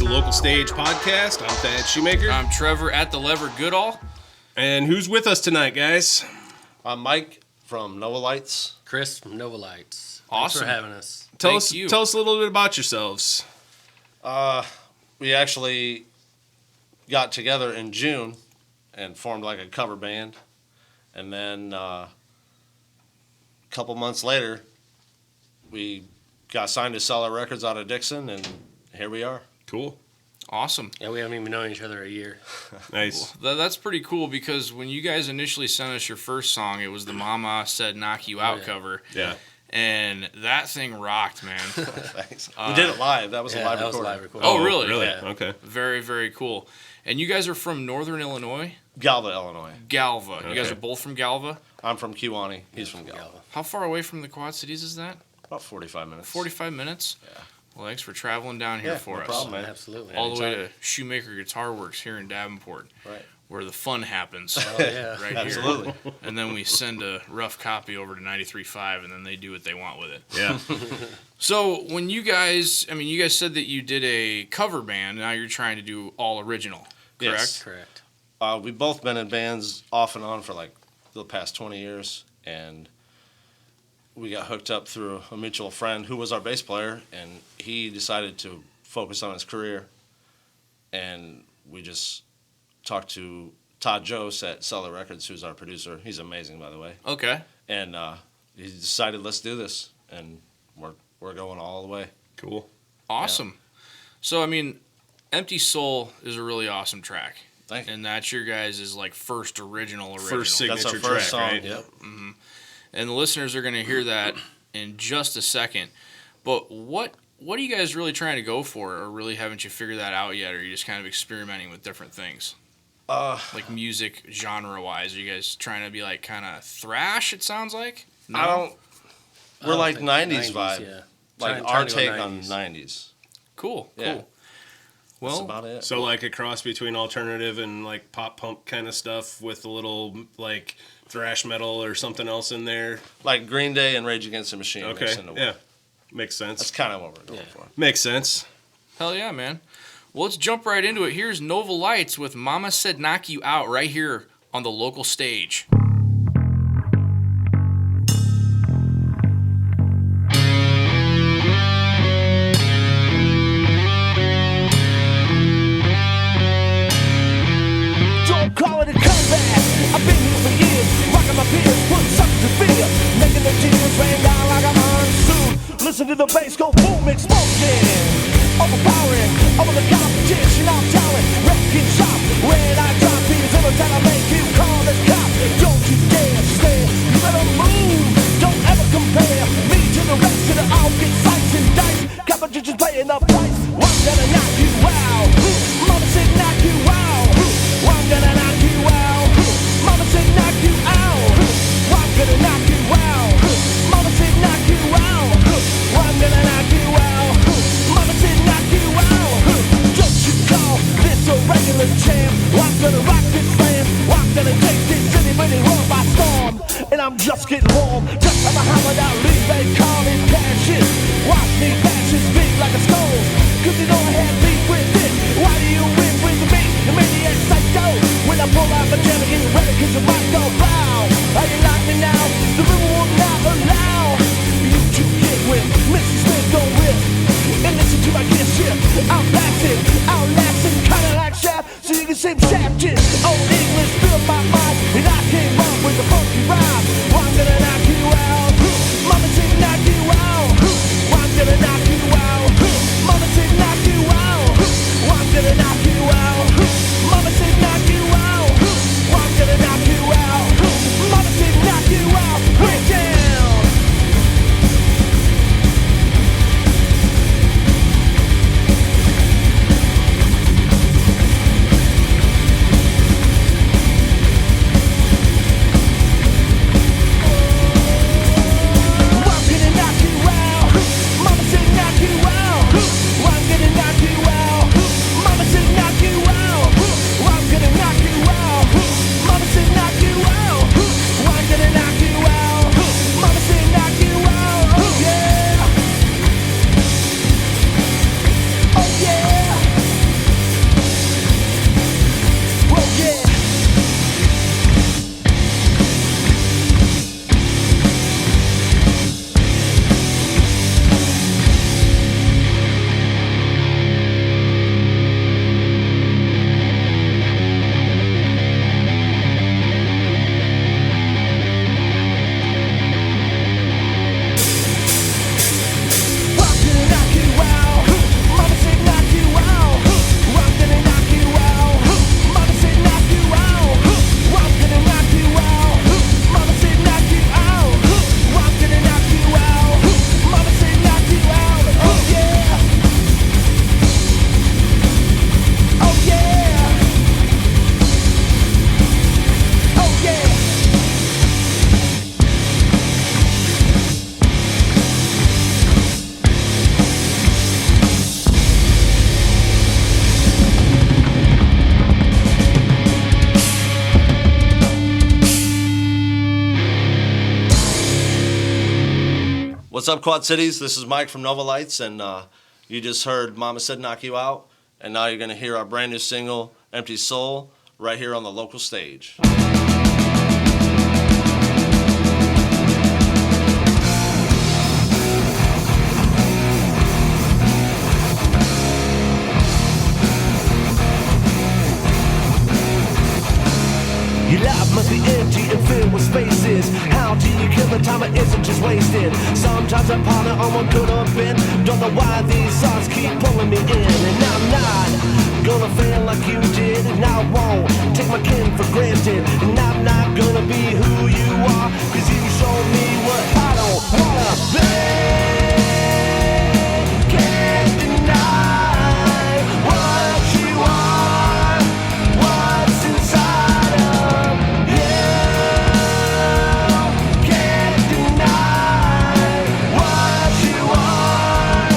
the Local Stage podcast. I'm Thad Shoemaker. I'm Trevor at the Lever Goodall. And who's with us tonight, guys? I'm Mike from Lightz. Chris from Lightz. Awesome. Thanks for having us. Tell us a little bit about yourselves. We actually got together in June and formed like a cover band. And then a couple months later, we got signed to Cellar Records out of Dixon, and here we are. Cool. Awesome. Yeah, we haven't even known each other a year. Nice. Well, that's pretty cool because when you guys initially sent us your first song, it was the Momma Said Knock You Out cover. Yeah. And that thing rocked, man. Thanks. We did it live. That was a live recording. Oh, really? Really? Yeah. Okay. Very, very cool. And you guys are from Northern Illinois? Galva, Illinois. Galva. Okay. You guys are both from Galva? I'm from Kewanee. He's from Galva. How far away from the Quad Cities is that? About 45 minutes. 45 minutes? Yeah. Well, thanks for traveling down here for no us. problem, man. Absolutely. All the way to Shoemaker Guitar Works here in Davenport. Right. Where the fun happens. Oh, yeah. Right here. Absolutely. And then we send a rough copy over to 93.5, and then they do what they want with it. Yeah. So when you guys said that you did a cover band. Now you're trying to do all original, correct? Yes. Correct. We've both been in bands off and on for like the past 20 years, and we got hooked up through a mutual friend who was our bass player, and he decided to focus on his career, and we just talked to Todd Jost at Cellar Records, who's our producer. He's amazing, by the way. Okay. And he decided, let's do this, and we're going all the way. Cool. Awesome. So, Empty Soul is a really awesome track. Thank you. And that's your guys' like first original. First signature That's our first track, song. right? Yep. And the listeners are going to hear that in just a second. But what are you guys really trying to go for, or really haven't you figured that out yet, or are you just kind of experimenting with different things? Like music genre-wise, are you guys trying to be like kind of thrash, it sounds like? No? We're like 90s vibe. Yeah. Like our take on 90s. Cool, Yeah. cool. That's Well, about it. So like a cross between alternative and like pop punk kind of stuff with a little like thrash metal or something else in there. Like Green Day and Rage Against the Machine. Okay. mixed into one. Yeah. Makes That's sense. kind of what we're going for. Makes sense. hell yeah, man. Well, let's jump right into it. Here's Nova Lightz with Momma Said Knock You Out right here on the Local Stage. Call it a comeback. I've been here for years, rocking my peers, putting something to fear, making the tears rain down like a monsoon. Listen to the bass go boom, explosion, overpowering, over the competition. I'm towering, wrecking shop. When I drop beats, every time I make you call the cop. Don't you dare stare, you better move. Don't ever compare me to the rest of the all get sights and dice. Competition's paying the price. I'm gonna knock you out. Mama said knock you out. I'm gonna knock you out. Mama said knock you out. I'm gonna knock you out. Mama said knock you out. I'm gonna knock you out. Mama said knock you out. What's up, Quad Cities? This is Mike from Lightz, and you just heard Momma Said Knock You Out, and now you're going to hear our brand new single, Empty Soul, right here on the local stage. Your life must be empty and filled with spaces. How do you kill the time it isn't just wasted? Sometimes I ponder on what could have been. Don't know why these thoughts keep pulling me in. And I'm not gonna fail like you did, and I won't take my kin for granted. And I'm not gonna be who you are, cause you showed me what I don't wanna be. Can't deny what you are, what's inside of you. Can't deny what you are,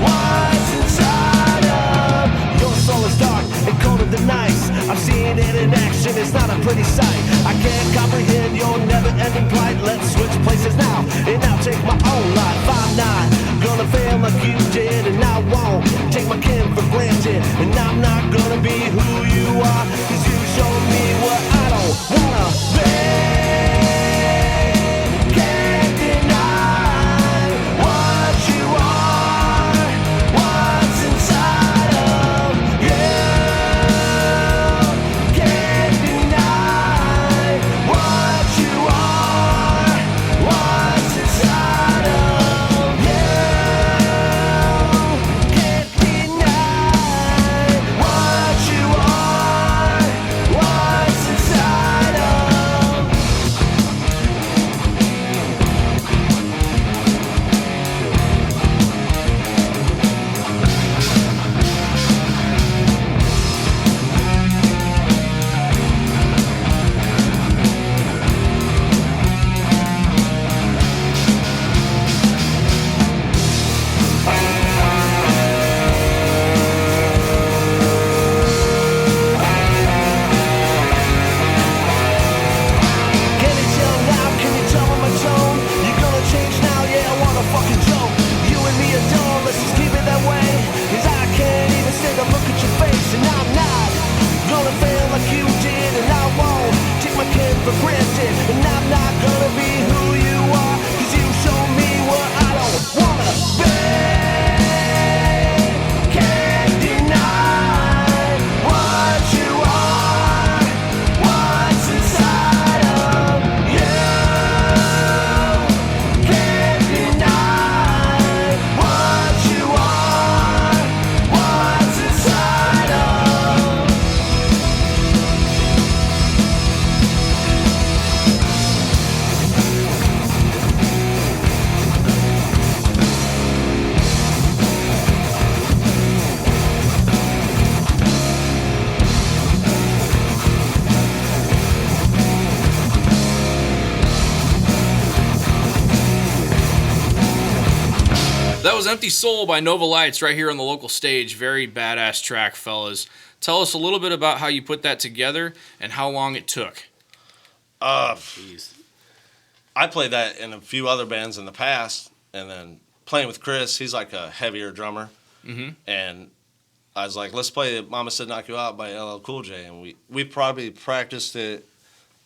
what's inside of your soul is dark and colder than ice. I've seen it in action, it's not a pretty sight. I can't comprehend your never-ending plight. Let's switch places now, and I'll take my own life. I'm not gonna fail like you did, and I won't take my kin for granted. And I'm not gonna be who you are, cause you showed me what I don't wanna be. Can't deny what you are, what's inside of you. Can't deny what you are, what's inside of you. Can't deny what you are, what's inside of. Can you tell now? Can you tell by my tone? You're gonna change now? Yeah, what a fucking joke. You and me are done, let's just keep it that way. Cause I can't even stand to look at your face. And I'm not gonna fail like you did, and I won't take my kin for granted. And I'm not gonna be who you are, cause you show me what I don't wanna be. Can't deny what you are, what's inside of you. Can't deny what you are, what's inside of. That was Empty Soul by Lightz right here on the local stage. Very badass track, fellas. Tell us a little bit about how you put that together and how long it took. Jeez. I played that in a few other bands in the past, and then playing with Chris, he's like a heavier drummer. Mhm. And I was like, let's play Momma Said Knock You Out by LL Cool J. And we probably practiced it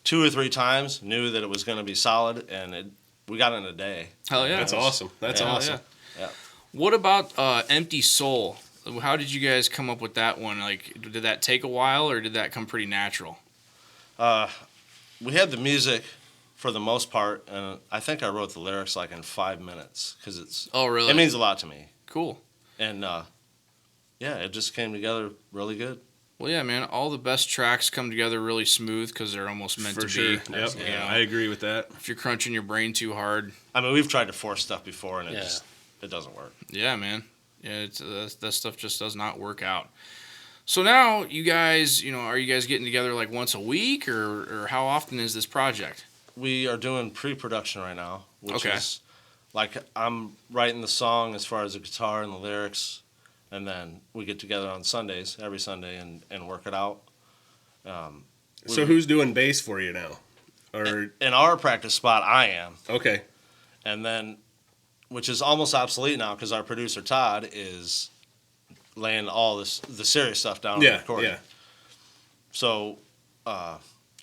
2 or 3 times, knew that it was going to be solid, and we got it in a day. Hell yeah. That's awesome. That's Hell awesome. Yeah. What about Empty Soul? How did you guys come up with that one? Like, did that take a while, or did that come pretty natural? We had the music for the most part, and I think I wrote the lyrics like in 5 minutes because Oh, really? it means a lot to me. Cool. And yeah, it just came together really good. Well, yeah, man. All the best tracks come together really smooth because they're almost meant For to sure. be. Yep. You know, I agree with that. if you're crunching your brain too hard, I mean, we've tried to force stuff before, and Yeah. it doesn't work. yeah, man. Yeah, that stuff just does not work out. So now you guys, are you guys getting together like once a week, or how often is this project? We are doing pre-production right now, which Okay. is like I'm writing the song as far as the guitar and the lyrics, and then we get together on Sundays, every Sunday, and work it out. So who's doing bass for you now? Or In our practice spot, I am, okay, and then which is almost obsolete now because our producer Todd is laying all the serious stuff down on the recording. Yeah. So,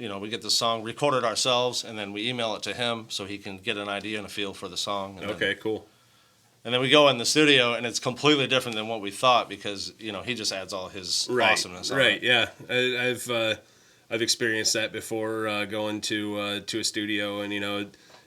we get the song recorded ourselves, and then we email it to him so he can get an idea and a feel for the song. And Okay, cool. And then we go in the studio, and it's completely different than what we thought because he just adds all his awesomeness. On Right. it. Yeah. I've experienced that before going to a studio, and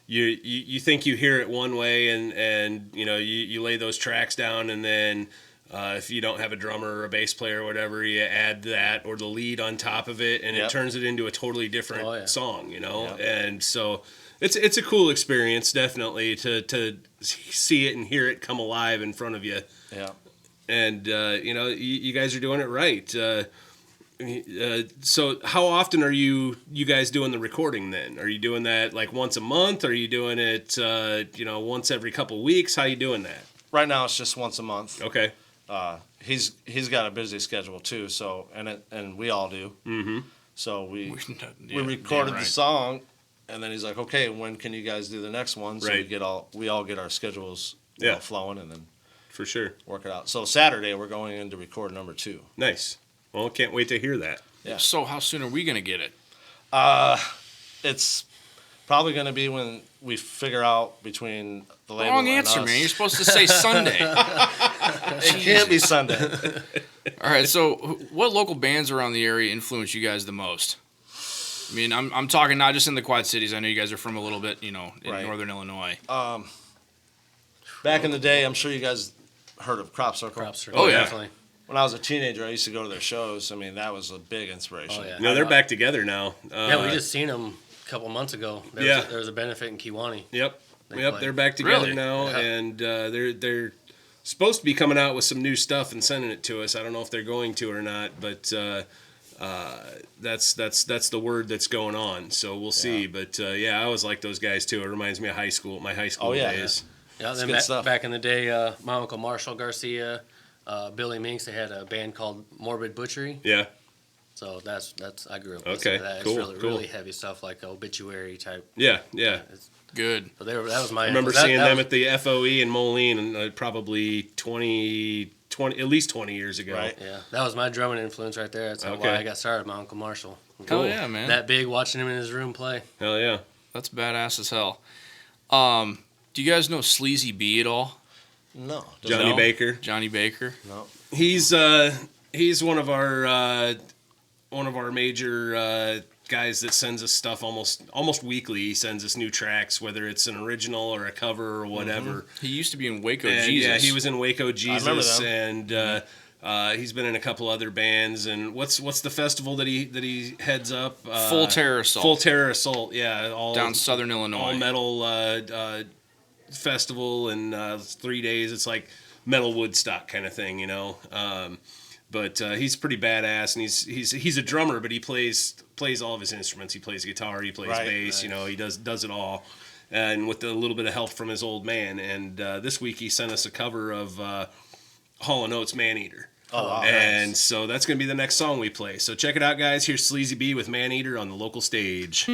you think you hear it one way, and you lay those tracks down, and then if you don't have a drummer or a bass player or whatever, you add that or the lead on top of it, and it turns it into a totally different song. Yep. And so. It's a cool experience, definitely, to see it and hear it come alive in front of you. Yeah. And, you guys are doing it right. So how often are you guys doing the recording then? Are you doing that like once a month? Are you doing it, once every couple weeks? How are you doing that? Right now it's just once a month. Okay. He's got a busy schedule too, so and we all do. Mm-hmm. So we recorded the song. And then he's like, okay, when can you guys do the next one? So we all get our schedules flowing and then for sure work it out. So Saturday we're going in to record number 2. Nice. Well, can't wait to hear that. Yeah. So how soon are we going to get it? It's probably going to be when we figure out between the label Wrong and answer, us. man. You're supposed to say Sunday. It can't be Sunday. All right, so what local bands around the area influence you guys the most? I mean, I'm talking not just in the Quad Cities. I know you guys are from a little bit, in northern Illinois. Back in the day, I'm sure you guys heard of Crop Circle. Crop Circle. Oh, yeah. Definitely. When I was a teenager, I used to go to their shows. I mean, that was a big inspiration. Oh, yeah. No, they're back together now. Yeah, we just seen them a couple months ago. There was a benefit in Kiwani. Yep. Played. They're back together Really? now, and they're supposed to be coming out with some new stuff and sending it to us. I don't know if they're going to or not, but that's the word that's going on. So we'll see. But I always like those guys too. It reminds me of my high school days. Yeah, then back in the day, my uncle Marshall Garcia, Billy Minks, they had a band called Morbid Butchery. Yeah. So that's I grew up Okay, listening to that. cool, It's really heavy stuff like obituary type. Yeah. It's, Good. but that was my. I remember that seeing them was, at the FOE in Moline, and probably 20 at least 20 years ago. Right. Yeah, that was my drumming influence right there. That's why I got started. My uncle Marshall. Cool. Oh yeah, man. That big, watching him in his room play. Hell yeah. That's badass as hell. Do you guys know Sleazy B at all? No. Johnny No? Baker. Johnny Baker. No. He's one of our major guys that sends us stuff almost weekly. He sends us new tracks, whether it's an original or a cover or whatever. He used to be in Waco And, Jesus. Yeah, he was in Waco Jesus, them. and he's been in a couple other bands. And what's the festival that he heads up? Full Terror Assault. Full Terror Assault. Yeah, all down Southern Illinois. all metal festival, and 3 days. It's like metal Woodstock kind of thing, But he's pretty badass, and he's a drummer, but he plays all of his instruments. He plays guitar, he plays bass. Nice. He does it all, and with a little bit of help from his old man. And this week he sent us a cover of Hall & Oates' Man Eater. Oh, wow. And Nice. so that's going to be the next song we play. So check it out, guys. Here's Sleazy B with Man Eater on the local stage.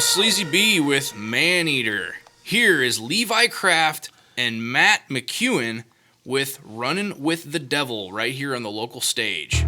Sleazy B with Man-Eater. Here is Levi Kraft and Matt McEwen with Runnin' with the Devil right here on the local stage.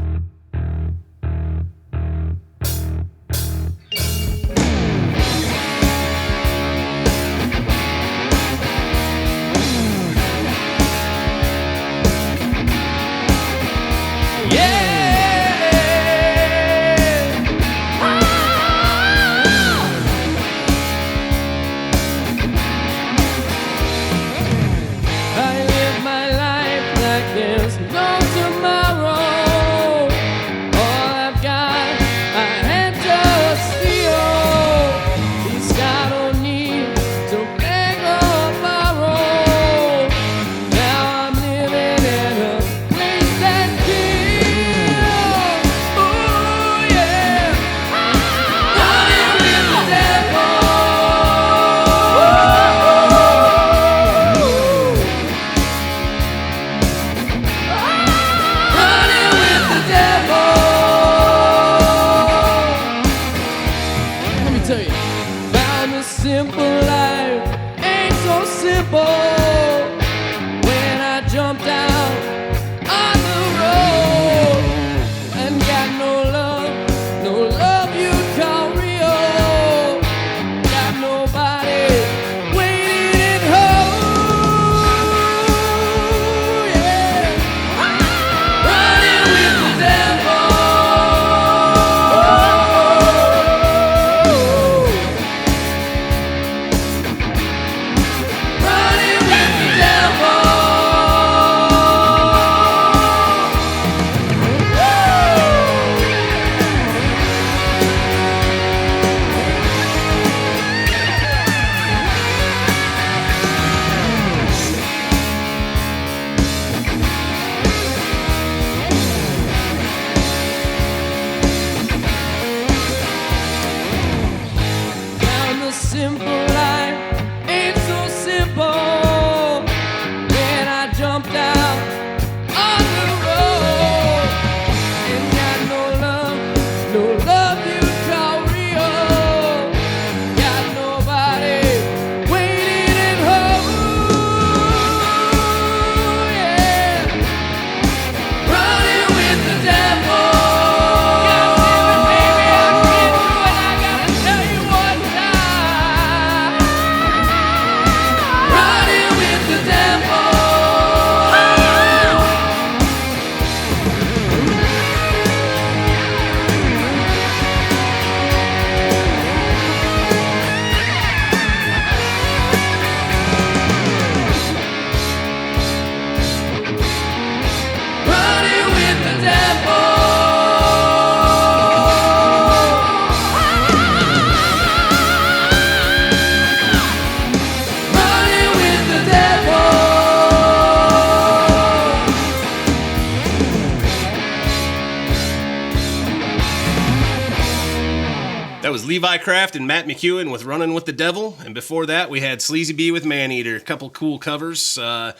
That was Levi Kraft and Matt McEwen with Runnin' with the Devil. And before that, we had Sleazy B with Man-Eater. A couple cool covers. I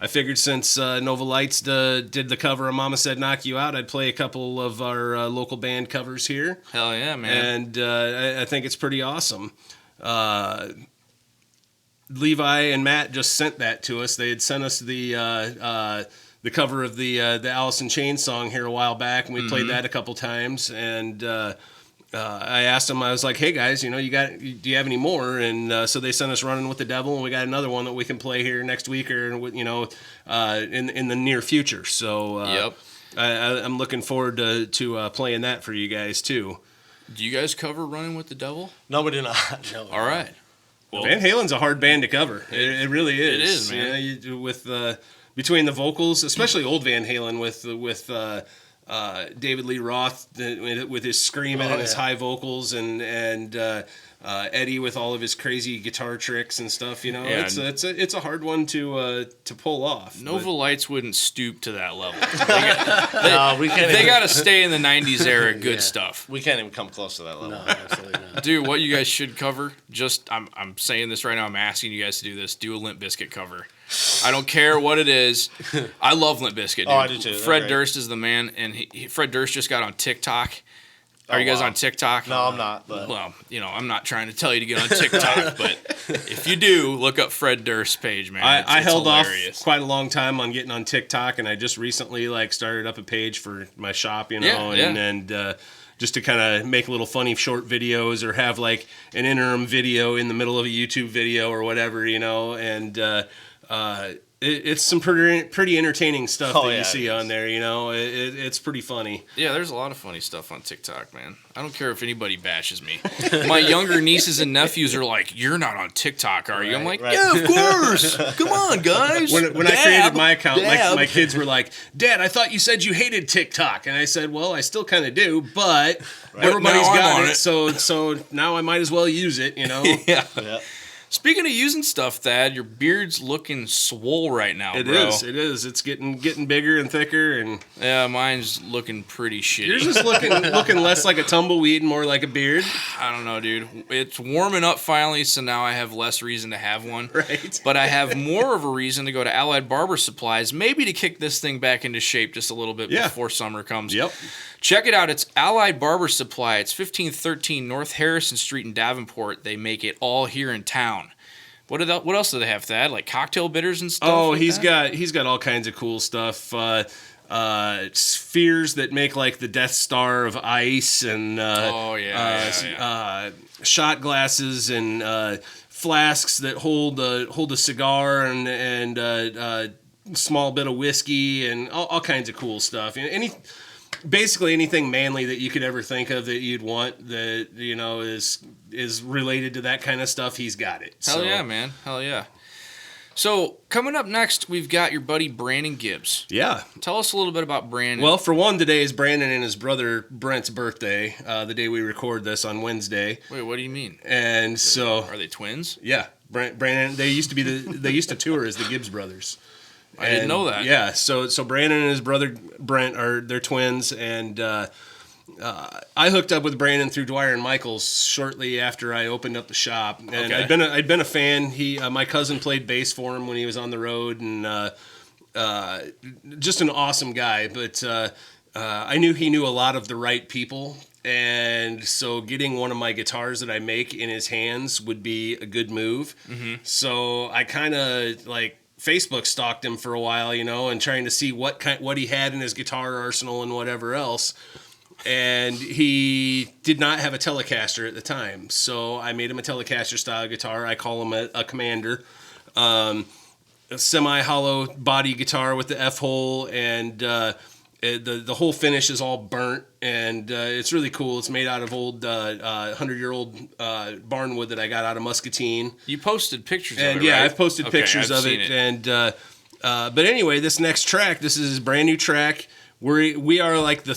figured since Nova Lightz did the cover of Momma Said Knock You Out, I'd play a couple of our local band covers here. Hell yeah, man. And I think it's pretty awesome. Levi and Matt just sent that to us. They had sent us the cover of the Alice in Chains song here a while back, and we played that a couple times. And I asked them, I was like, hey guys, do you have any more? And so they sent us Runnin' with the Devil, and we got another one that we can play here next week or in the near future. So yep. I'm looking forward to playing that for you guys too. Do you guys cover Runnin' with the Devil? No, we do not. No. All right. Well, Van Halen's a hard band to cover. It really is. It is, man. With between the vocals, especially old Van Halen with David Lee Roth with his screaming and his high vocals, and Eddie with all of his crazy guitar tricks and stuff. It's a hard one to pull off. Nova Lightz wouldn't stoop to that level. They got to stay in the '90s era good stuff. We can't even come close to that level. No, absolutely not. Dude, what you guys should cover? I'm saying this right now. I'm asking you guys to do this. Do a Limp Bizkit cover. I don't care what it is. I love Limp Bizkit, dude. Oh, I do too. Fred Durst is the man, and Fred Durst just got on TikTok, Are you guys on TikTok? No, I'm not. But Well, I'm not trying to tell you to get on TikTok, but if you do, look up Fred Durst's page, man. I It's held hilarious. off quite a long time on getting on TikTok, and I just recently started up a page for my shop, and just to kind of make little funny short videos or have an interim video in the middle of a YouTube video or whatever, and it's some pretty entertaining stuff that you see on there. It's pretty funny. Yeah, there's a lot of funny stuff on TikTok, man. I don't care if anybody bashes me. My younger nieces and nephews are like, "You're not on TikTok, are you?" I'm like, "Yeah, of course. Come on, guys." When I created my account, my kids were like, "Dad, I thought you said you hated TikTok," and I said, "Well, I still kind of do, but everybody's now I'm got on it, it. so now I might as well use it." Yeah. yeah. Speaking of using stuff, Thad, your beard's looking swole right now, It bro. is. It is. It's getting bigger and thicker, and Yeah, mine's looking pretty shitty. yours is looking less like a tumbleweed, more like a beard, I don't know, dude. It's warming up finally, so now I have less reason to have one. right? But I have more of a reason to go to Allied Barber Supplies, maybe to kick this thing back into shape just a little bit Yeah. before summer comes. Yep. Check it out. It's Allied Barber Supply. It's 1513 North Harrison Street in Davenport. They make it all here in town. What else do they have, Thad? Like cocktail bitters and stuff? Oh, like he's that? got all kinds of cool stuff. Spheres that make the Death Star of ice, and shot glasses and flasks that hold a cigar and small bit of whiskey and all kinds of cool stuff. Basically anything manly that you could ever think of that you'd want that is related to that kind of stuff, he's got it. Hell yeah, man. Hell yeah. So, coming up next, we've got your buddy Brandon Gibbs. Yeah. Tell us a little bit about Brandon. Well, for one, today is Brandon and his brother Brent's birthday, the day we record this on Wednesday. Wait, what do you mean? And so, Are they twins? yeah, Brandon, they used to tour as the Gibbs brothers. I didn't know that. Yeah, so Brandon and his brother Brent they're twins, and I hooked up with Brandon through Dwyer and Michaels shortly after I opened up the shop, and Okay. I'd been a fan. My cousin played bass for him when he was on the road, and just an awesome guy. But I knew he knew a lot of the right people, and so getting one of my guitars that I make in his hands would be a good move. Mm-hmm. So I kind of Facebook stalked him for a while, and trying to see what he had in his guitar arsenal and whatever else. And he did not have a Telecaster at the time, so I made him a Telecaster style guitar. I call him a Commander, a semi-hollow body guitar with the F-hole, and the whole finish is all burnt, and it's really cool. It's made out of old 100-year-old barnwood that I got out of Muscatine. You posted pictures And of it, yeah, right? I've posted pictures I've of seen it. And but anyway, this next track, this is his brand new track. We are the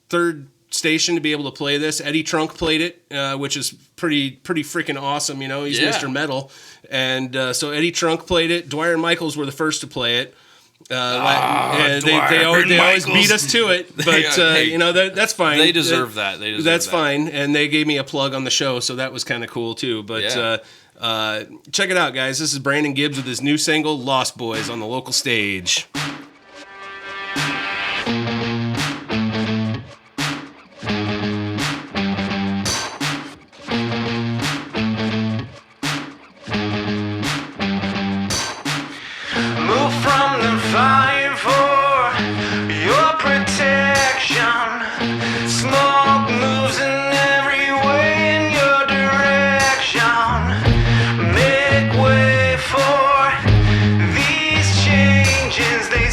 third station to be able to play this. Eddie Trunk played it, which is pretty freaking awesome. He's Yeah. Mr. Metal, and so Eddie Trunk played it. Dwyer and Michaels were the first to play it. And they always beat us to it, but Hey, that's fine. They deserve that. That's fine, and they gave me a plug on the show, so that was kind of cool too. But Yeah. check it out, guys. This is Brandon Gibbs with his new single "Lost Boys" on the local stage. Move from the fire for your protection. Smoke moves in every way in your direction. Make way for these changes, they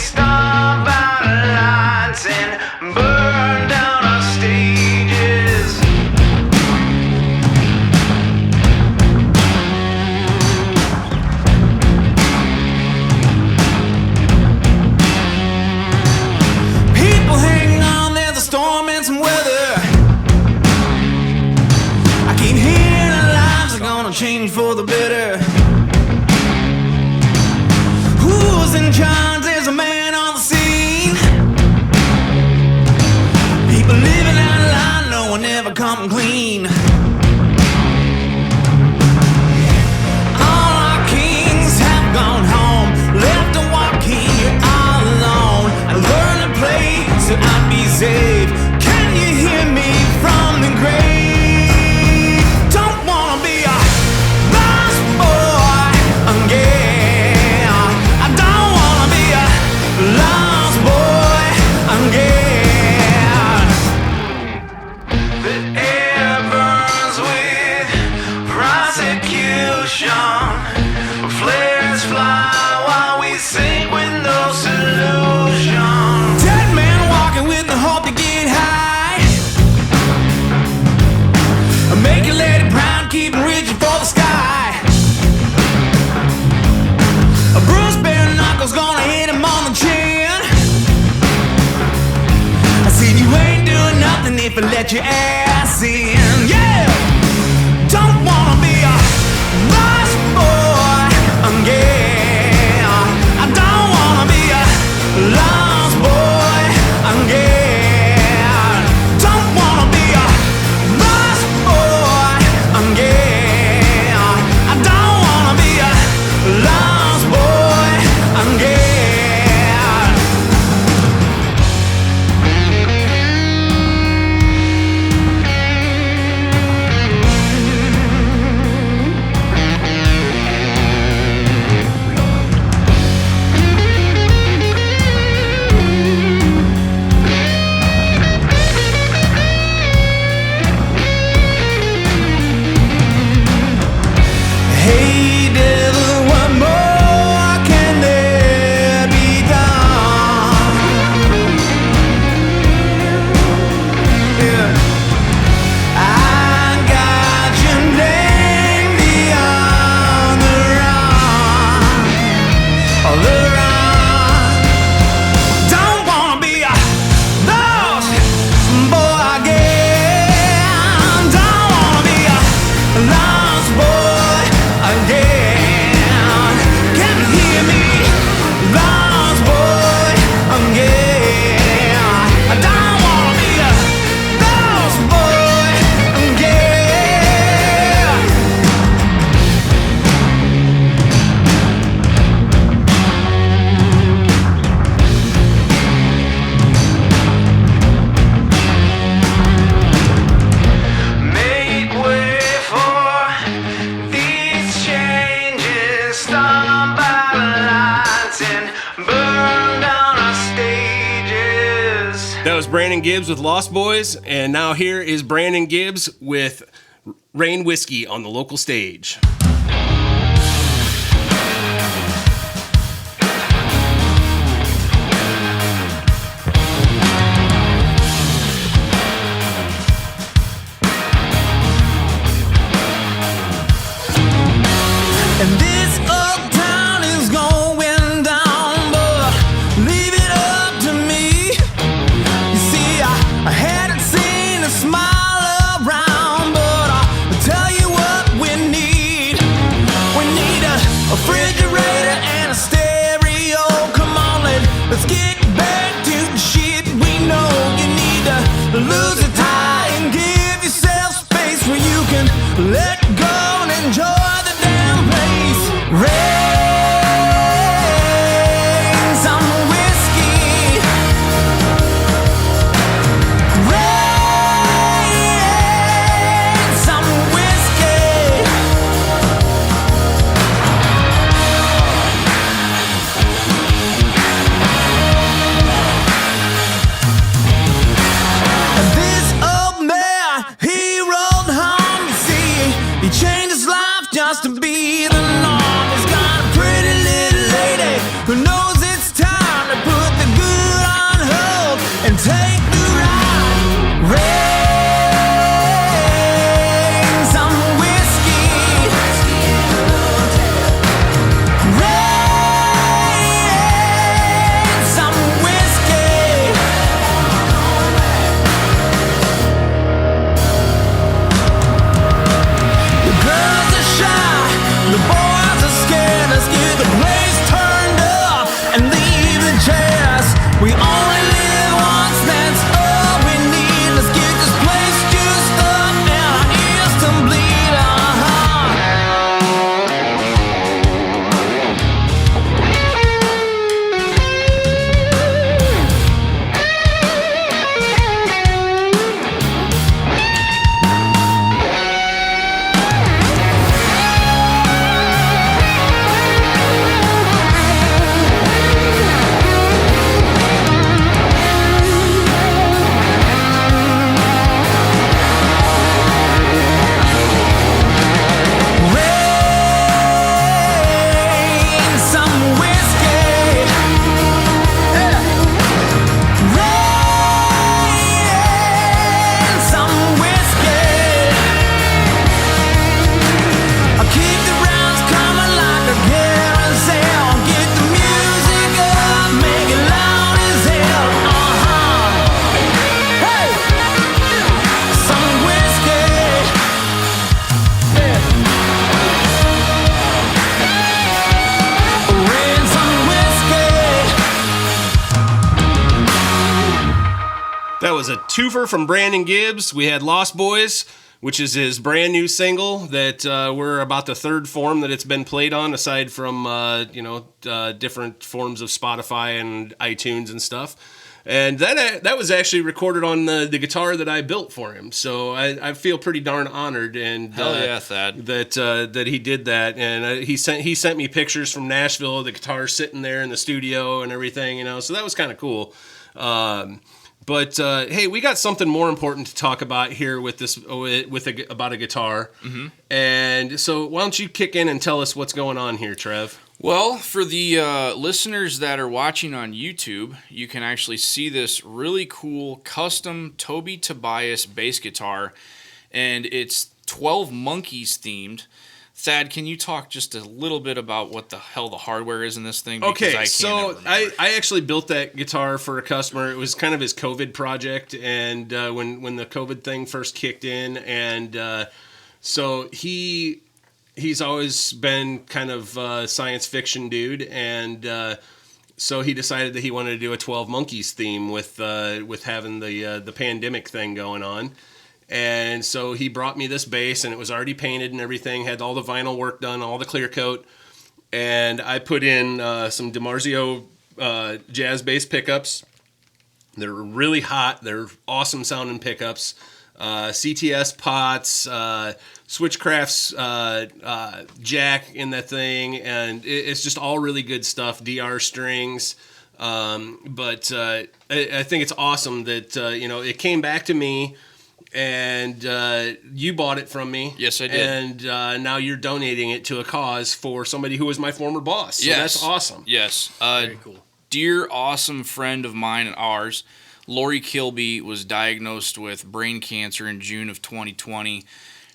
safe and let your ass in. Yeah! Don't wanna be a lost boy again. I don't wanna be a lost boy again. Don't wanna be a lost boy again. I don't wanna be a lost boy again. Hey devil, what more can there be done? Yeah. I got your name beyond the run. Don't wanna be a lost boy again. Don't wanna be a lost boy again. Can you hear me? Lost boy again. I don't wanna be a lost boy again. Make way for these changes. Stomp out the lights and burn down our stages. That was Brandon Gibbs with Lost Boys, and now here is Brandon Gibbs with Rain Whiskey on the local stage. And this uptown is going down, but leave it up to me. You see, I hadn't seen a smile around, but I'll tell you what we need. That was a twofer from Brandon Gibbs. We had Lost Boys, which is his brand new single that we're about the third form that it's been played on, aside from different forms of Spotify and iTunes and stuff. And that was actually recorded on the guitar that I built for him. So I feel pretty darn honored and Hell yeah, Thad. that he did that. And he sent me pictures from Nashville, the guitar sitting there in the studio and everything, So that was kind of cool. But hey, we got something more important to talk about here with this about a guitar. Mm-hmm. And so why don't you kick in and tell us what's going on here, Trev? Well, for the listeners that are watching on YouTube, you can actually see this really cool custom Toby Tobias bass guitar, and it's 12 Monkeys themed. Thad, can you talk just a little bit about what the hell the hardware is in this thing? Okay, I actually built that guitar for a customer. It was kind of his COVID project, and when the COVID thing first kicked in, and so he's always been kind of a science fiction dude, and so he decided that he wanted to do a 12 Monkeys theme with having the pandemic thing going on. And so he brought me this bass, and it was already painted and everything, had all the vinyl work done, all the clear coat, and I put in some DiMarzio jazz bass pickups. They're really hot. They're awesome sounding pickups. CTS pots, Switchcraft's jack in that thing, and it's just all really good stuff. DR strings, but I think it's awesome that it came back to me, and you bought it from me. Yes, I did. And now you're donating it to a cause for somebody who was my former boss. So yes, that's awesome. Yes, Very cool. Dear, awesome friend of mine and ours, Lori Kilby, was diagnosed with brain cancer in June of 2020.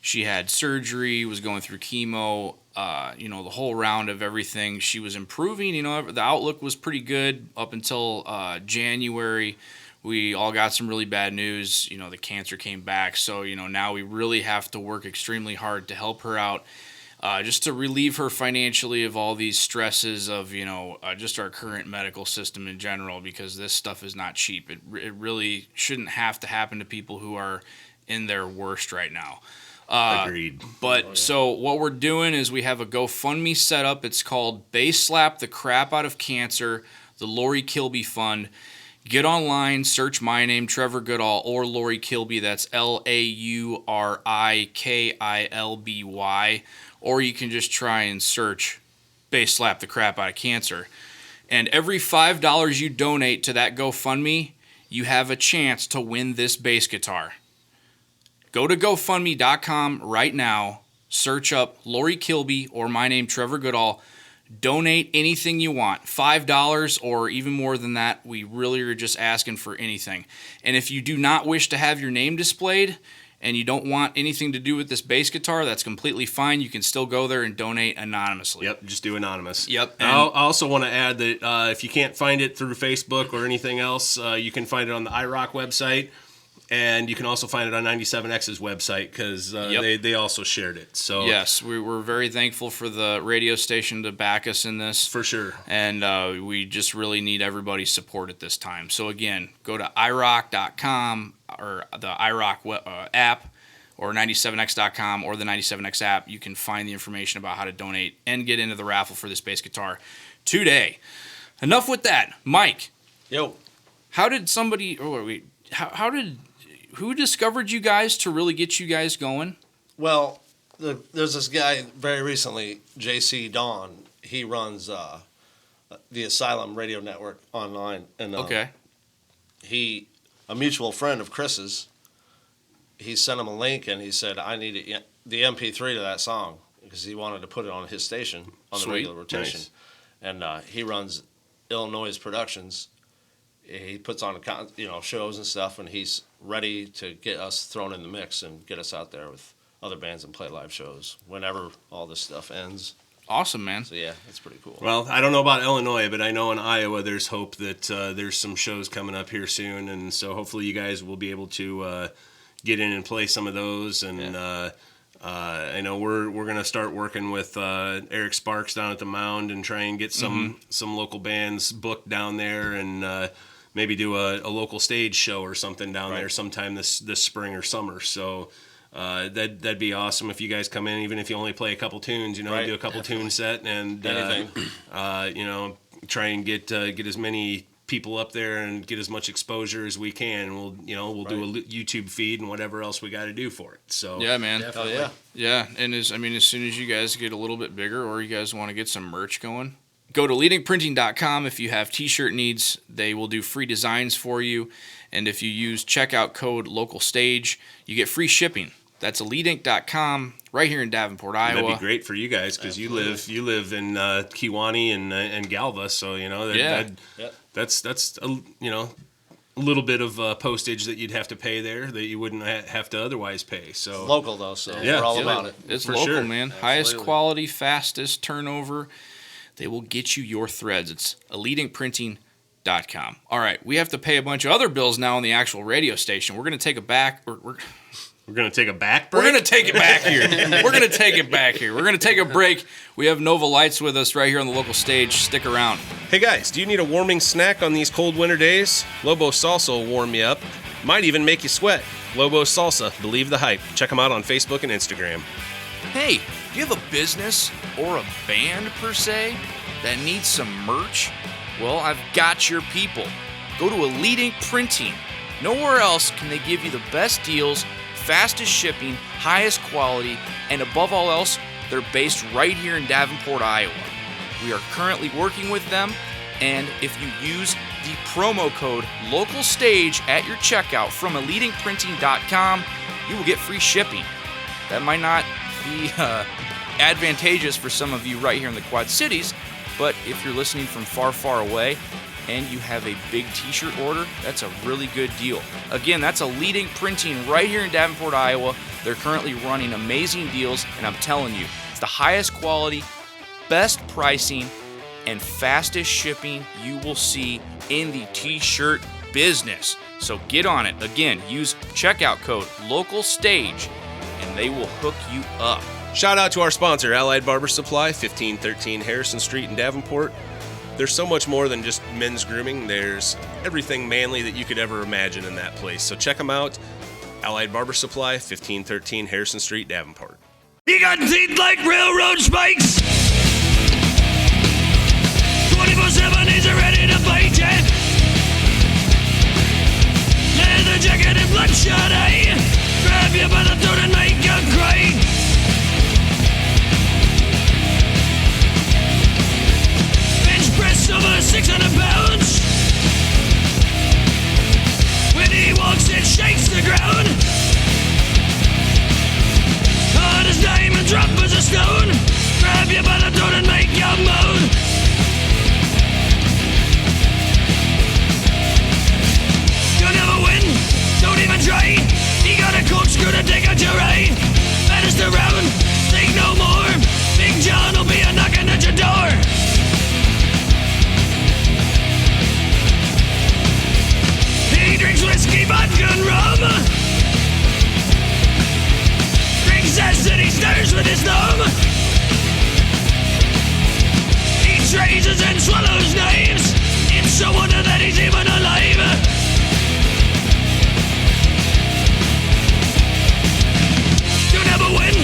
She had surgery, was going through chemo, the whole round of everything. She was improving, the outlook was pretty good up until January. We all got some really bad news. The cancer came back. So, now we really have to work extremely hard to help her out. Just to relieve her financially of all these stresses of, just our current medical system in general, because this stuff is not cheap. It really shouldn't have to happen to people who are in their worst right now. Agreed. But so what we're doing is we have a GoFundMe set up. It's called Bass Slap the Crap Out of Cancer, the Lori Kilby Fund. Get online, search my name, Trevor Goodall, or Lori Kilby. That's LauriKilby. Or you can just try and search Bass Slap the Crap Out of Cancer. And every $5 you donate to that GoFundMe, you have a chance to win this bass guitar. Go to GoFundMe.com right now, search up Lori Kilby or my name, Trevor Goodall. Donate anything you want, $5 or even more than that. We really are just asking for anything. And if you do not wish to have your name displayed, and you don't want anything to do with this bass guitar, that's completely fine. You can still go there and donate anonymously. Yep, just do anonymous. Yep. And I also want to add that if you can't find it through Facebook or anything else, you can find it on the iRock website, and you can also find it on 97X's website because they also shared it. So yes, we're very thankful for the radio station to back us in this. For sure. And we just really need everybody's support at this time. So again, go to iRock.com or the iRock app or 97X.com or the 97X app. You can find the information about how to donate and get into the raffle for this bass guitar today. Enough with that. Mike. Yo. How did somebody... Who discovered you guys to really get you guys going? Well, there's this guy very recently, JC Dawn. He runs the Asylum Radio Network online. And Okay. A mutual friend of Chris's, he sent him a link and he said, I need the MP3 to that song because he wanted to put it on his station on the regular rotation. Nice. And he runs Illinois Productions. He puts on shows and stuff, and he's ready to get us thrown in the mix and get us out there with other bands and play live shows whenever all this stuff ends. Awesome, man. So yeah, that's pretty cool. Well, I don't know about Illinois, but I know in Iowa there's hope that there's some shows coming up here soon, and so hopefully you guys will be able to get in and play some of those. And I know we're gonna start working with Eric Sparks down at the Mound and try and get some local bands booked down there and. maybe do a local stage show or something down Right. there sometime this spring or summer. So that'd be awesome if you guys come in, even if you only play a couple tunes, you know, Right. do a couple tune set and Anything. you know, try and get as many people up there and get as much exposure as we can. We'll do a YouTube feed and whatever else we got to do for it. So Yeah, man. Oh yeah. Yeah, and as soon as you guys get a little bit bigger or you guys want to get some merch going, go to leadingprinting.com. If you have t-shirt needs, they will do free designs for you. And if you use checkout code localstage, you get free shipping. That's eliteinc.com right here in Davenport, Iowa. that'd be great for you guys because you live in Kewanee and Galva, so you know that's a little bit of postage that you'd have to pay there that you wouldn't have to otherwise pay. So Local though, so Yeah. we're all Yeah. about it. It's For local, sure. man. Highest quality, fastest turnover. They will get you your threads. It's eliteinprinting.com. All right, we have to pay a bunch of other bills now on the actual radio station. We're going to take it back. we're gonna take a back break. We're going to take it back here. We're going to take it back here. We're going to take a break. We have Nova Lightz with us right here on the local stage. Stick around. Hey guys, do you need a warming snack on these cold winter days? Lobo Salsa will warm you up. Might even make you sweat. Lobo Salsa, believe the hype. Check them out on Facebook and Instagram. Hey, do you have a business or a band per se that needs some merch? Well, I've got your people. Go to Elite Ink Printing. Nowhere else can they give you the best deals, fastest shipping, highest quality, and above all else, they're based right here in Davenport, Iowa. We are currently working with them, and if you use the promo code LOCALSTAGE at your checkout from eliteinkprinting.com, you will get free shipping. That might not be advantageous for some of you right here in the Quad Cities, but if you're listening from far, far away and you have a big t-shirt order, that's a really good deal. Again, that's Elite Ink Printing right here in Davenport, Iowa. They're currently running amazing deals, and I'm telling you, it's the highest quality, best pricing, and fastest shipping you will see in the t-shirt business. So get on it. Again, use checkout code LOCALSTAGE, and they will hook you up. Shout out to our sponsor, Allied Barber Supply, 1513 Harrison Street in Davenport. There's so much more than just men's grooming. There's everything manly that you could ever imagine in that place. So check them out. Allied Barber Supply, 1513 Harrison Street, Davenport. You got teeth like railroad spikes. 24/7 he's ready to fight ya. Leather jacket and bloodshot eye. Grab you by the throat and make you cry. Bench press over 600 pounds. When he walks it shakes the ground. Hard as diamonds, rough as a stone. Grab you by the throat and make you moan. You'll never win, don't even try. You got a corkscrew to take out your eye. Baddest around, think no more. Big John will be a knocking at your door. He drinks whiskey, vodka, and rum. Drinks acid, he stirs with his thumb. He raises and swallows knives. It's a wonder that he's even alive. You never win,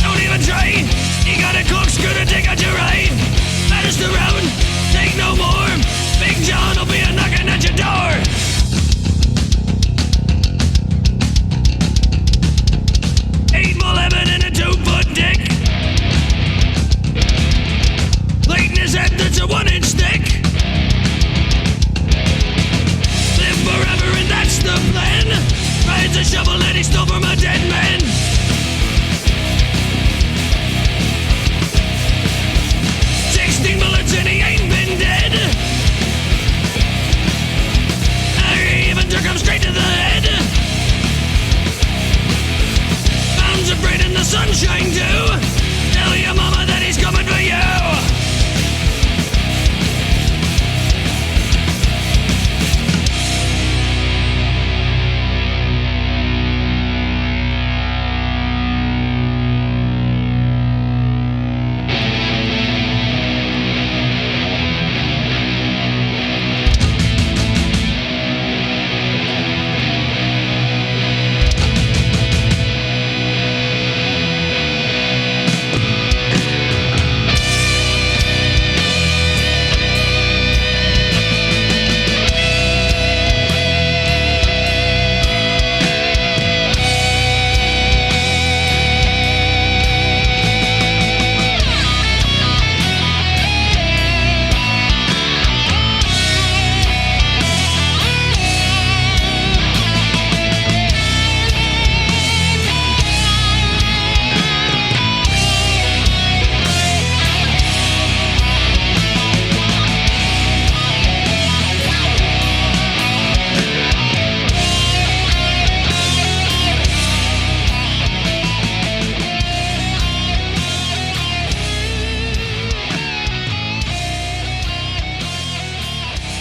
don't even try. You got a corkscrew to take out your eye. Baddest around, take no more. Big John will be a knocking at your door. Eight more lemon and a 2-foot dick. Lateness head that's a 1-inch thick.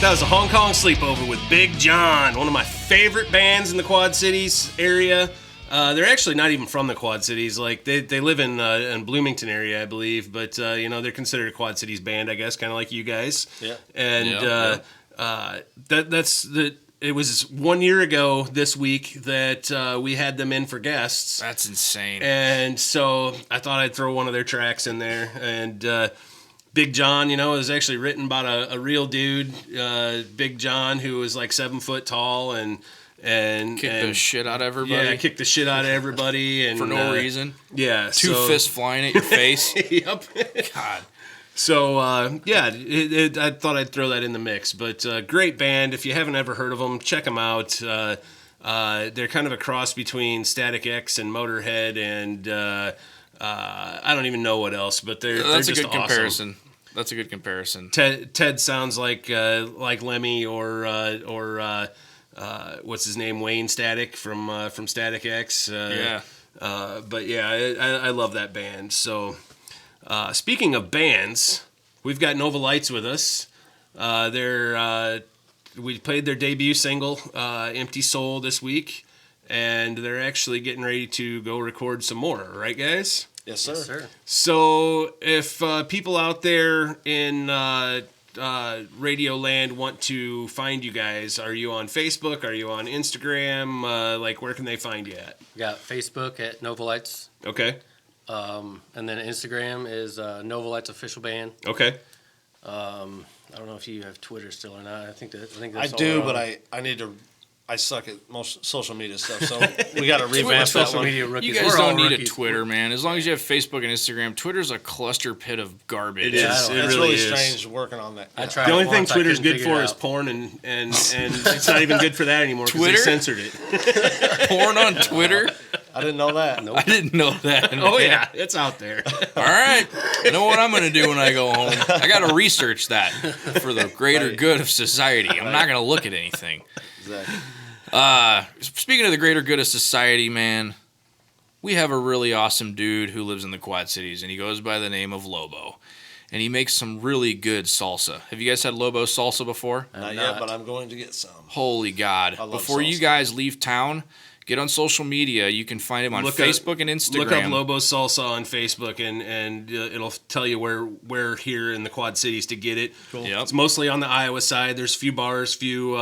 That was a Hong Kong Sleepover with Big John, one of my favorite bands in the Quad Cities area. They're actually not even from the Quad Cities. Like they live in Bloomington area, I believe. But they're considered a Quad Cities band, I guess, kind of like you guys. Yeah. And it was 1 year ago this week that we had them in for guests. That's insane. And so I thought I'd throw one of their tracks in there. And Big John, it was actually written about a real dude, Big John, who was like 7 foot tall and kicked the shit out of everybody. Yeah, kicked the shit out of everybody and for no reason. Yeah, two fists flying at your face. Yep. God. So I thought I'd throw that in the mix. But great band. If you haven't ever heard of them, check them out. They're kind of a cross between Static X and Motorhead, and I don't even know what else. But they're just a good awesome. comparison. That's a good comparison. Ted sounds like Lemmy or what's his name, Wayne Static from Static X. But yeah, I love that band. So speaking of bands, we've got Lightz with us. We played their debut single, Empty Soul, this week, and they're actually getting ready to go record some more, right, guys? Yes, sir. Yes, sir. So if people out there in Radio Land want to find you guys, are you on Facebook? Are you on Instagram? Where can they find you at? We got Facebook at Lightz. Okay. And then Instagram is Lightz Official Band. Okay. I don't know if you have Twitter still or not. I think that's I do, but I need to. I suck at most social media stuff, so we got to revamp that social one. media rookies. You guys We're all don't need rookies. a Twitter, man. As long as you have Facebook and Instagram, Twitter's a cluster pit of garbage. It is. Yeah, It It's really really is. strange working on that. I tried The only it thing once, I Twitter's couldn't good figure for it is out. porn, and it's not even good for that anymore because they Twitter? censored it. Porn on Twitter? I didn't know that. I didn't know that. Oh yeah, it's out there. All right. I know what I'm going to do when I go home. I got to research that for the greater good of society. I'm not going to look at anything. Exactly. Speaking of the greater good of society, man, we have a really awesome dude who lives in the Quad Cities, and he goes by the name of Lobo. And he makes some really good salsa. Have you guys had Lobo salsa before? Not yet, but I'm going to get some. Holy God. love Before you salsa. guys leave town, get on social media. You can find him on Facebook and Instagram. Look up Lobo Salsa on Facebook, and it'll tell you where here in the Quad Cities to get it. Cool. Yep. It's mostly on the Iowa side. There's a few bars, few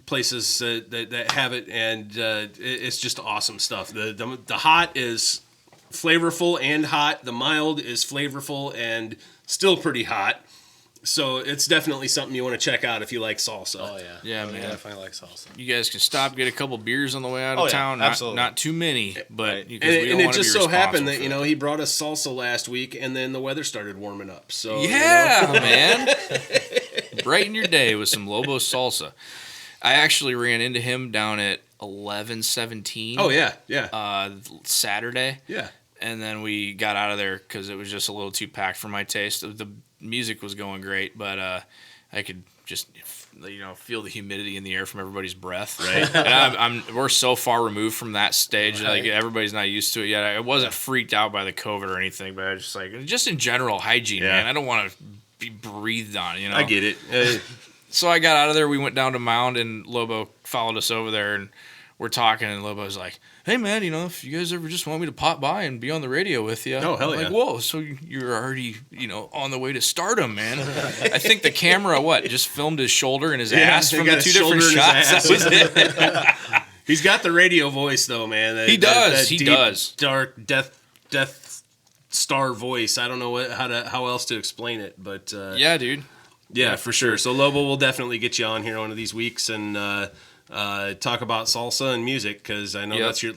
places that have it, and it's just awesome stuff. The hot is flavorful and hot. The mild is flavorful and still pretty hot. So it's definitely something you want to check out if you like salsa. Oh, yeah. Yeah, I man. definitely like salsa. You guys can stop, get a couple beers on the way out of Oh, yeah, town. absolutely. Not too many, but because And, we and don't it want to be just so happened that, responsible for he brought us salsa last week, and then the weather started warming up. So Yeah, man. Brighten your day with some Lobo salsa. I actually ran into him down at 11:17. Oh, yeah. Saturday. Yeah. And then we got out of there because it was just a little too packed for my taste. The music was going great, but I could just feel the humidity in the air from everybody's breath. Right. And we're so far removed from that stage, Right. like everybody's not used to it yet. I wasn't freaked out by the COVID or anything, but I was just in general hygiene, Yeah. man. I don't want to be breathed on. I get it. So I got out of there. We went down to Mound, and Lobo followed us over there, and we're talking. And Lobo's like, "Hey, man, if you guys ever just want me to pop by and be on the radio with you." Oh, hell I'm yeah. like, whoa, so you're already, on the way to stardom, man. I think the camera, just filmed his shoulder and his ass they from got the his two different shoulder and shots. his That was it. He's got the radio voice, though, man. He does. He deep, does. Dark death star voice. I don't know how else to explain it, but Yeah, dude. yeah, for sure. So Lobo will definitely get you on here one of these weeks and talk about salsa and music, because I know Yep. that's your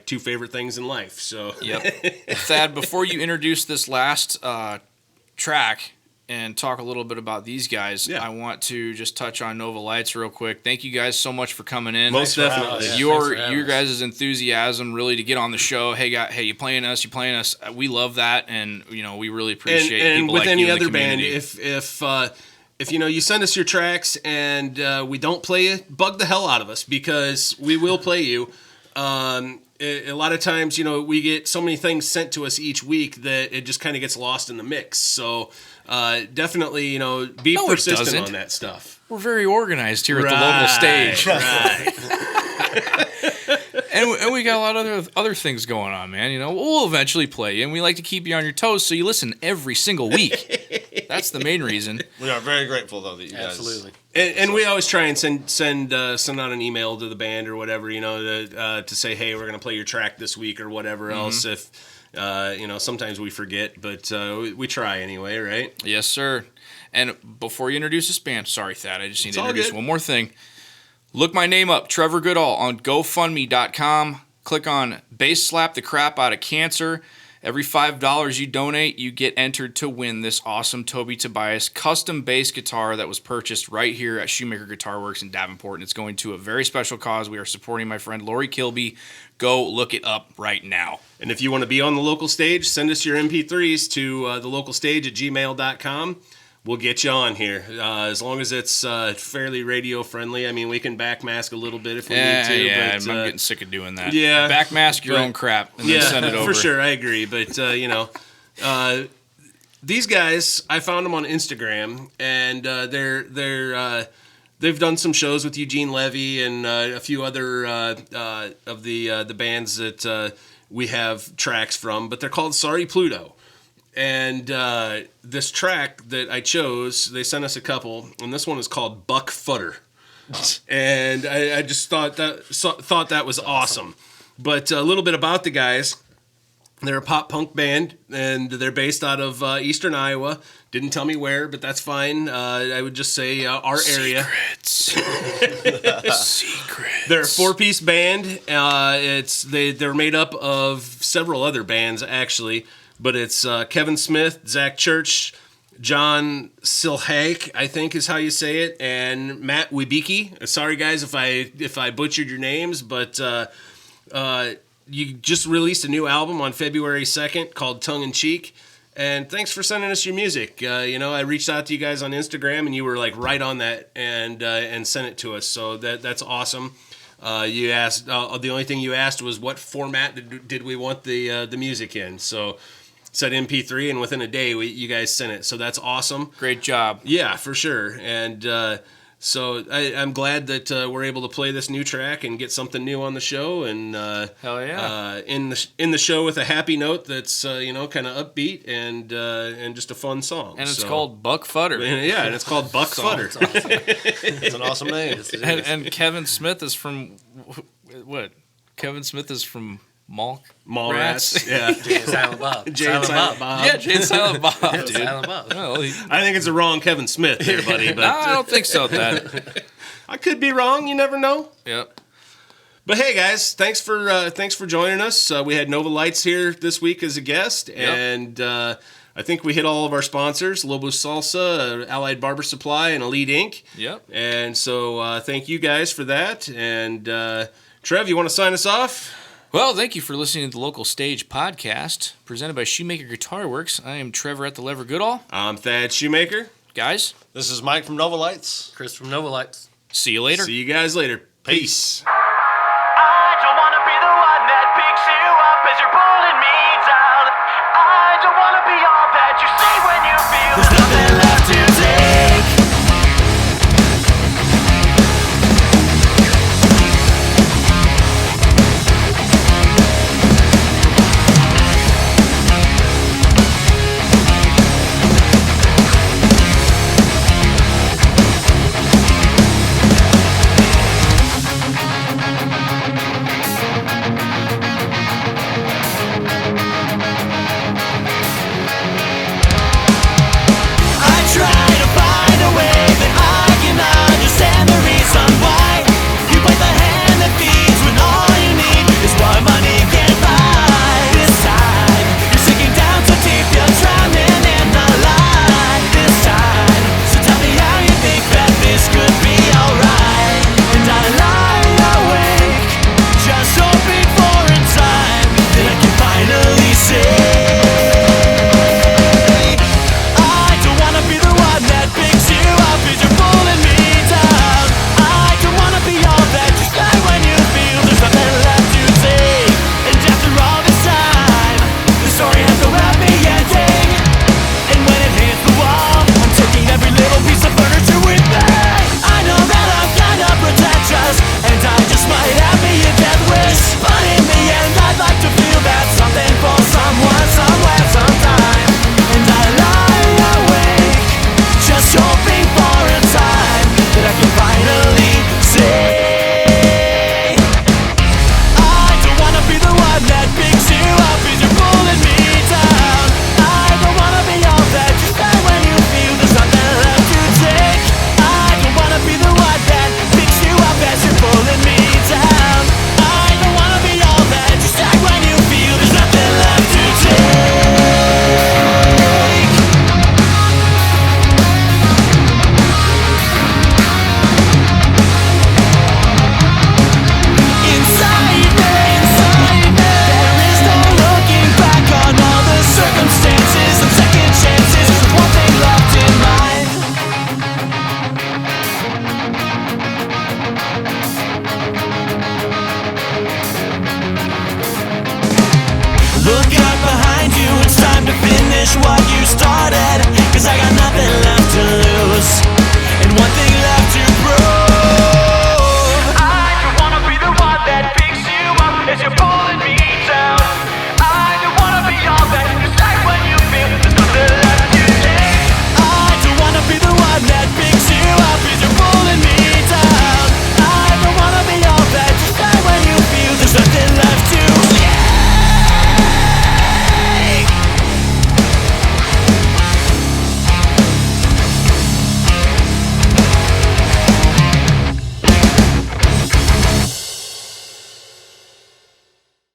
two favorite things in life. So Yep. Thad, before you introduce this last track and talk a little bit about these guys, Yeah. I want to just touch on Lightz real quick. Thank you guys so much for coming in. most for having definitely. us. Yeah. Thanks for Your having us. guys' enthusiasm really to get on the show. Hey, you playing us? You playing us? We love that, and we really appreciate and people with like any you in the other band, community. if you send us your tracks and we don't play it, bug the hell out of us, because we will play you. a lot of times, we get so many things sent to us each week that it just kind of gets lost in the mix. So definitely, be No, it persistent doesn't. on that stuff. We're very organized here at the local stage. Right. And we got a lot of other things going on, man. We'll eventually play you, and we like to keep you on your toes so you listen every single week. That's the main reason. We are very grateful, though, that you guys... Absolutely. And we always try and send out an email to the band or whatever, to say, hey, we're going to play your track this week or whatever else. If, sometimes we forget, but we try anyway, right? Yes, sir. And before you introduce this band, sorry, Thad, I just need to all introduce good. one more thing. Look my name up, Trevor Goodall, on GoFundMe.com. Click on Bass Slap the Crap Out of Cancer. Every $5 you donate, you get entered to win this awesome Toby Tobias custom bass guitar that was purchased right here at Shoemaker Guitar Works in Davenport. And it's going to a very special cause. We are supporting my friend Lori Kilby. Go look it up right now. And if you want to be on the local stage, send us your MP3s to thelocalstage@gmail.com. We'll get you on here, as long as it's fairly radio friendly. I mean, we can backmask a little bit if we need to. Yeah, but, I'm getting sick of doing that. yeah, Backmask your own crap and then send it over. For sure, I agree. But these guys, I found them on Instagram, and they've done some shows with Eugene Levy and a few other of the bands that we have tracks from. But they're called Sorry Pluto. And this track that I chose, they sent us a couple, and this one is called Buck Fudder. And I just thought that was awesome. But a little bit about the guys. They're a pop punk band, and they're based out of eastern Iowa. Didn't tell me where, but that's fine. I would just say our area. Secrets. They're a 4-piece band. They're made up of several other bands, actually. But it's Kevin Smith, Zach Church, John Silhake, I think is how you say it, and Matt Wibicki. Sorry, guys, if I butchered your names, but you just released a new album on February 2nd called Tongue in Cheek. And thanks for sending us your music. I reached out to you guys on Instagram, and you were like right on that and sent it to us. So that's awesome. You asked. The only thing you asked was what format did we want the music in. So said MP3, and within a day you guys sent it. So that's awesome. Great job. Yeah, for sure. And so I'm glad that we're able to play this new track and get something new on the show. And Hell yeah. in the show with a happy note that's kind of upbeat and just a fun song. And it's called Buck Fudder. Yeah, and it's called Buck Fudder. It's an awesome name. And Kevin Smith is from what? Kevin Smith is from Mallrats. Yeah. Jay and Silent Bob. Jay and Silent Bob. Yeah, Jay and Silent Bob, dude. Silent Bob. Well, I think it's the wrong Kevin Smith there, buddy. But I don't think so, Dad. I could be wrong. You never know. Yep. But hey, guys, thanks for joining us. We had Nova Lightz here this week as a guest, and I think we hit all of our sponsors: Lobo Salsa, Allied Barber Supply, and Elite Ink. Yep. And so thank you guys for that. And Trev, you want to sign us off? Well, thank you for listening to the Local Stage podcast presented by Shoemaker Guitar Works. I am Trevor at the Lever Goodall. I'm Thad Shoemaker. Guys, This is Mike from Nova Lightz. Chris from Nova Lightz. see you later. See you guys later. Peace.